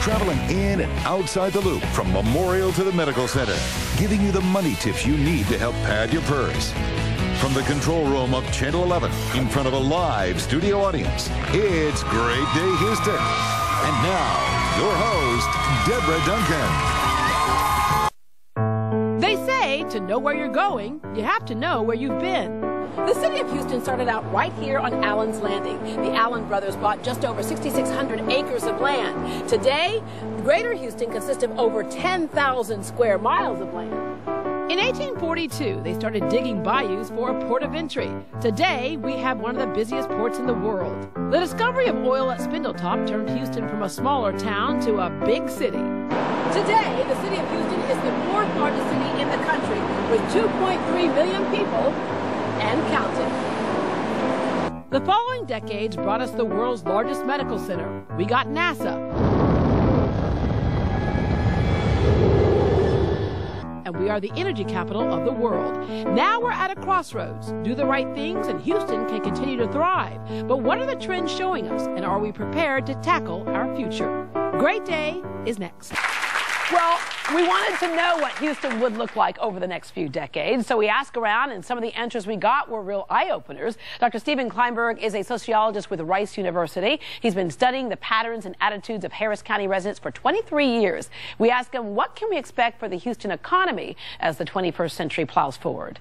traveling in and outside the loop from Memorial to the Medical Center, giving you the money tips you need to help pad your purse. From the control room of Channel 11, in front of a live studio audience, it's Great Day Houston. And now, your host, Deborah Duncan. They say to know where you're going, you have to know where you've been. The city of Houston started out right here on Allen's Landing. The Allen brothers bought just over 6,600 acres of land. Today, Greater Houston consists of over 10,000 square miles of land. In 1842, they started digging bayous for a port of entry. Today, we have one of the busiest ports in the world. The discovery of oil at Spindletop turned Houston from a smaller town to a big city. Today, the city of Houston is the fourth largest city in the country with 2.3 million people and counting. The following decades brought us the world's largest medical center. We got NASA. And we are the energy capital of the world. Now we're at a crossroads. Do the right things and Houston can continue to thrive. But what are the trends showing us? And are we prepared to tackle our future? Great Day is next. Well, we wanted to know what Houston would look like over the next few decades, so we asked around, and some of the answers we got were real eye-openers. Dr. Stephen Klineberg is a sociologist with Rice University. He's been studying the patterns and attitudes of Harris County residents for 23 years. We asked him, what can we expect for the Houston economy as the 21st century plows forward?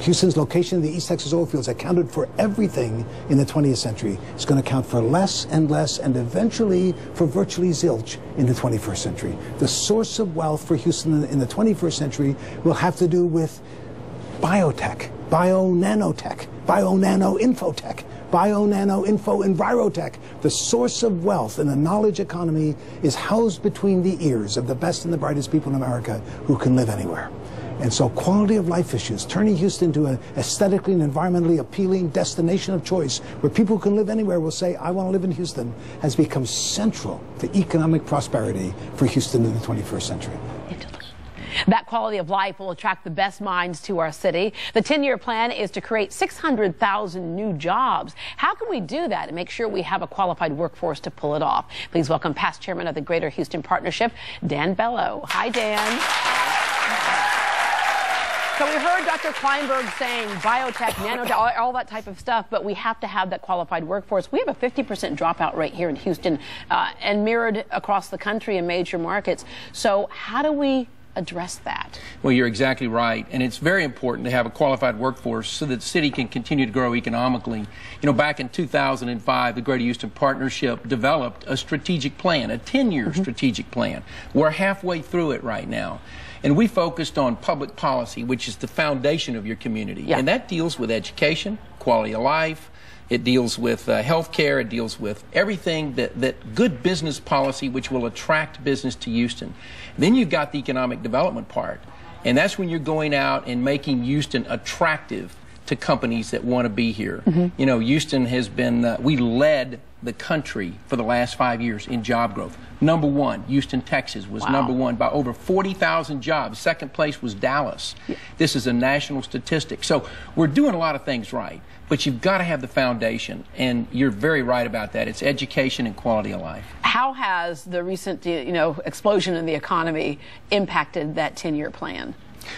Houston's location in the East Texas oil fields accounted for everything in the 20th century. It's going to count for less and less, and eventually for virtually zilch in the 21st century. The source of wealth for Houston in the 21st century will have to do with biotech, bio-nanotech, bio-nano-infotech, bio-nano-info-envirotech. The source of wealth in the knowledge economy is housed between the ears of the best and the brightest people in America who can live anywhere. And so quality of life issues, turning Houston into an aesthetically and environmentally appealing destination of choice where people can live anywhere will say, I want to live in Houston, has become central to economic prosperity for Houston in the 21st century. That quality of life will attract the best minds to our city. The 10-year plan is to create 600,000 new jobs. How can we do that and make sure we have a qualified workforce to pull it off? Please welcome past chairman of the Greater Houston Partnership, Dan Bello. Hi, Dan. So we heard Dr. Klineberg saying biotech, nanotech, all that type of stuff, but we have to have that qualified workforce. We have a 50% dropout rate here in Houston and mirrored across the country in major markets. So how do we address that? Well, you're exactly right, and it's very important to have a qualified workforce so that the city can continue to grow economically. You know, back in 2005, the Greater Houston Partnership developed a strategic plan, a 10-year strategic plan. We're halfway through it right now. And we focused on public policy, which is the foundation of your community. And that deals with education, quality of life. It deals with health care. It deals with everything that good business policy, which will attract business to Houston. Then you've got the economic development part. And that's when you're going out and making Houston attractive to companies that want to be here. You know, Houston has been, we led the country for the last 5 years in job growth. Number one, Houston, Texas was number one by over 40,000 jobs. Second place was Dallas. This is a national statistic. So we're doing a lot of things right, but you've got to have the foundation, and you're very right about that. It's education and quality of life. How has the recent, explosion in the economy impacted that 10-year plan?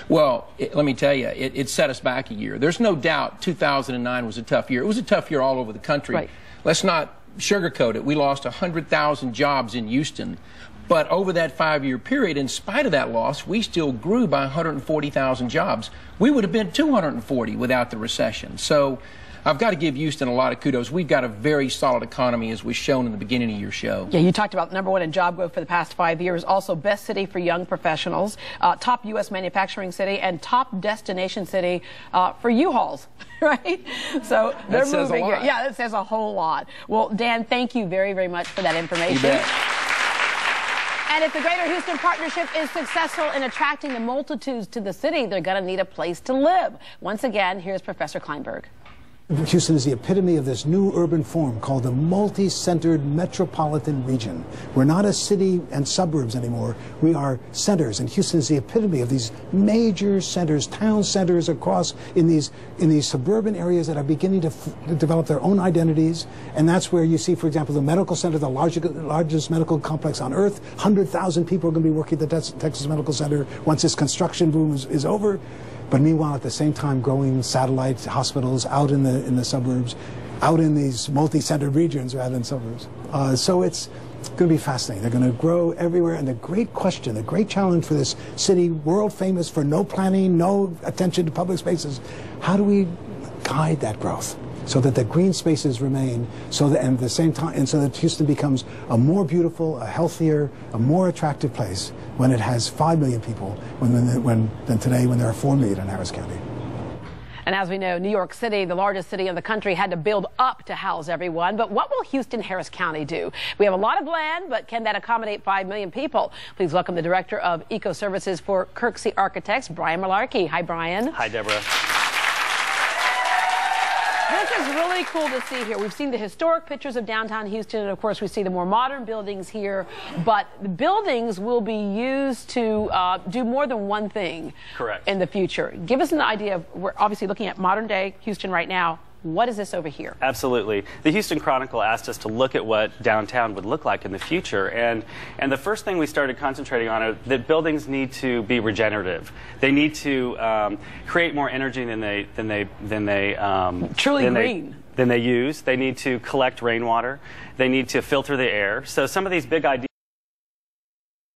Well, let me tell you, it set us back a year. There's no doubt 2009 was a tough year. It was a tough year all over the country. Let's not sugarcoat it. We lost 100,000 jobs in Houston. But over that 5-year period, in spite of that loss, we still grew by 140,000 jobs. We would have been 240 without the recession. So I've got to give Houston a lot of kudos. We've got a very solid economy, as was shown in the beginning of your show. Yeah, you talked about number one in job growth for the past 5 years, also best city for young professionals, top U.S. manufacturing city, and top destination city for U-Hauls, right? So they're moving here. Yeah, that says a whole lot. Well, Dan, thank you very, very much for that information. You bet. And if the Greater Houston Partnership is successful in attracting the multitudes to the city, they're going to need a place to live. Once again, here's Professor Klineberg. Houston is the epitome of this new urban form called the multi-centered metropolitan region. We're not a city and suburbs anymore. We are centers, and Houston is the epitome of these major centers, town centers across in these suburban areas that are beginning to develop their own identities. And that's where you see, for example, the medical center, the largest medical complex on earth. 100,000 people are going to be working at the Texas Medical Center once this construction boom is over. But meanwhile, at the same time, growing satellite hospitals out in the suburbs, out in these multi-centered regions rather than suburbs. So it's going to be fascinating. They're going to grow everywhere. And the great question, the great challenge for this city, world famous for no planning, no attention to public spaces, how do we guide that growth so that the green spaces remain, so that, and at the same time, and so that Houston becomes a more beautiful, a healthier, a more attractive place when it has 5 million people than today when there are 4 million in Harris County. And as we know, New York City, the largest city in the country, had to build up to house everyone. But what will Houston Harris County do? We have a lot of land, but can that accommodate 5 million people? Please welcome the Director of Eco Services for Kirksey Architects, Brian Malarkey. Hi, Brian. Hi, Deborah. This is really cool to see here. We've seen the historic pictures of downtown Houston, and of course we see the more modern buildings here, but the buildings will be used to do more than one thing. Correct. In the future. Give us an idea of, we're obviously looking at modern day Houston right now. What is this over here? Absolutely. The Houston Chronicle asked us to look at what downtown would look like in the future, and the first thing we started concentrating on are that buildings need to be regenerative. They need to create more energy than they use. They need to collect rainwater. They need to filter the air. So some of these big ideas